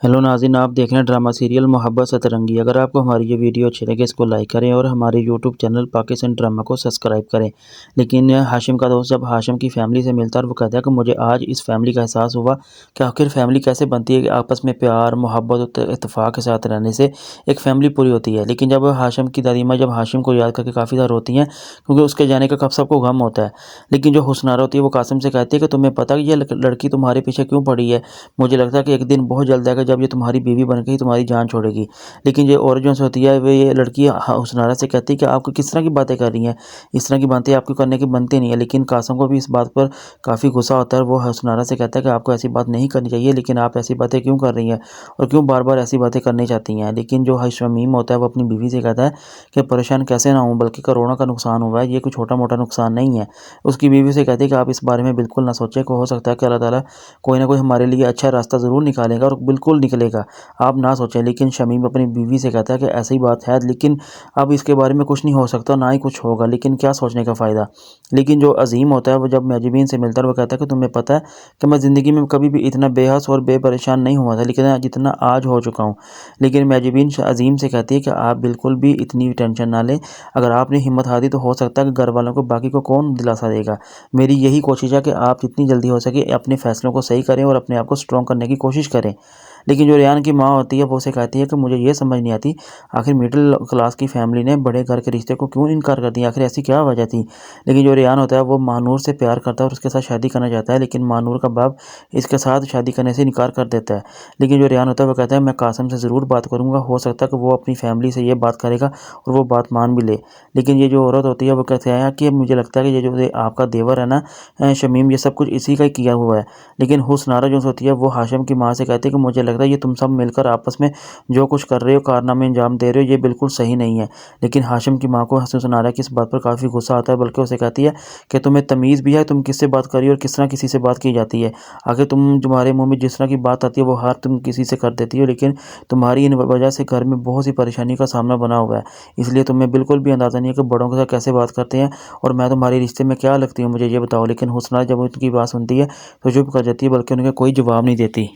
Hello नाज़रीन, आप देख रहे हैं ड्रामा सीरियल मोहब्बत सतरंगी। अगर आपको हमारी ये वीडियो अच्छी लगे इसको लाइक करें और हमारे यूट्यूब चैनल पाकिस्तान ड्रामा को सब्सक्राइब करें। लेकिन हाशिम का दोस्त जब हाशिम की फैमिली से मिलता है और वो कहता है कि मुझे आज इस फैमिली का एहसास हुआ कि आखिर फैमिली कैसे बनती है कि आपस में प्यार मोहब्बत और इत्तेफाक के साथ रहने से एक फैमिली पूरी होती है। लेकिन जब हाशिम की दादीमा जब हाशिम को याद करके काफ़ी ज़्यादा रोती हैं क्योंकि उसके जाने का कब सबको गम होता है। लेकिन जो हुस्नारा होती है वो कासिम से कहती है कि तुम्हें पता है कि ये लड़की तुम्हारे पीछे क्यों पड़ी है। मुझे लगता है कि एक दिन बहुत जल्द आएगा जब ये तुम्हारी बीवी बन के तुम्हारी जान छोड़ेगी। लेकिन ये और जो होती है वो ये लड़की हुस्नारा से कहती है कि आपको किस तरह की बातें कर रही हैं, इस तरह की बातें आपको करने की बनती नहीं है। लेकिन कासिम को भी इस बात पर काफ़ी गुस्सा होता है। वो हुस्नारा से कहता है कि आपको ऐसी बात नहीं करनी चाहिए, लेकिन आप ऐसी बातें क्यों कर रही हैं और क्यों बार बार ऐसी बातें करनी चाहती हैं। लेकिन जो शमीम होता है वो अपनी बीवी से कहता है कि परेशान कैसे ना हूँ, बल्कि करोड़ों का नुकसान हुआ है, ये कोई छोटा मोटा नुकसान नहीं है। उसकी बीवी से कहती है कि आप इस बारे में बिल्कुल ना सोचें, को हो सकता है कि अल्लाह ताला कोई ना कोई हमारे लिए अच्छा रास्ता ज़रूर निकालेगा और बिल्कुल निकलेगा, आप ना सोचें। लेकिन शमीम अपनी बीवी से कहता है कि ऐसी बात है, लेकिन अब इसके बारे में कुछ नहीं हो सकता, ना ही कुछ होगा, लेकिन क्या सोचने का फ़ायदा। लेकिन जो अजीम होता है वो जब मैजबीन से मिलता है वो कहता है कि तुम्हें पता है कि मैं ज़िंदगी में कभी भी इतना बेहस और बेपरेशान नहीं हुआ था लेकिन जितना आज हो चुका हूँ। लेकिन मैजबीन अजीम से कहती है कि आप बिल्कुल भी इतनी टेंशन ना लें, अगर आपने हिम्मत हारी तो हो सकता है कि घर वालों को बाकी को कौन दिलासा देगा। मेरी यही कोशिश है कि आप जितनी जल्दी हो सके अपने फैसलों को सही करें और अपने आप को स्ट्रॉन्ग करने की कोशिश करें। लेकिन जो रेहान की माँ होती है वो उसे कहती है कि मुझे ये समझ नहीं आती आखिर मिडिल क्लास की फैमिली ने बड़े घर के रिश्ते को क्यों इनकार कर दिया, आखिर ऐसी क्या वजह थी। लेकिन जो रेहान होता है वो महानूर से प्यार करता है और उसके साथ शादी करना चाहता है, लेकिन महानूर का बाप इसके साथ शादी करने से इनकार कर देता है। लेकिन जो रेहान होता है वो कहता है मैं कासिम से ज़रूर बात करूँगा, हो सकता है कि वो अपनी फैमिली से ये बात करेगा और वो बात मान भी ले। लेकिन ये जो औरत होती है वो कहती है कि मुझे लगता है कि ये जो आपका देवर है ना शमीम, ये सब कुछ इसी का ही किया हुआ है। लेकिन हुस्नारा जो होती है वो हाशिम की माँ से कहती है कि मुझे लगता है ये तुम सब मिलकर आपस में जो कुछ कर रहे हो, कारनामे अंजाम दे रहे हो, ये बिल्कुल सही नहीं है। लेकिन हाशिम की माँ को हुस्नारा की इस बात पर काफ़ी गुस्सा आता है, बल्कि उसे कहती है कि तुम्हें तमीज़ भी है, तुम किससे बात कर रही हो और किस तरह किसी से बात की जाती है। आखिर तुम्हारे मुँह में जिस तरह की बात आती है वो हर तुम किसी से कर देती हो, लेकिन तुम्हारी इन वजह से घर में बहुत सी परेशानी का सामना बना हुआ है। इसलिए तुम्हें बिल्कुल भी अंदाज़ा नहीं है कि बड़ों के साथ कैसे बात करते हैं और मैं तुम्हारे रिश्ते में क्या लगती हूँ, मुझे ये बताओ। लेकिन हुस्ना जब उनकी बात सुनती है तो चुप कर जाती है, बल्कि उनका कोई जवाब नहीं देती।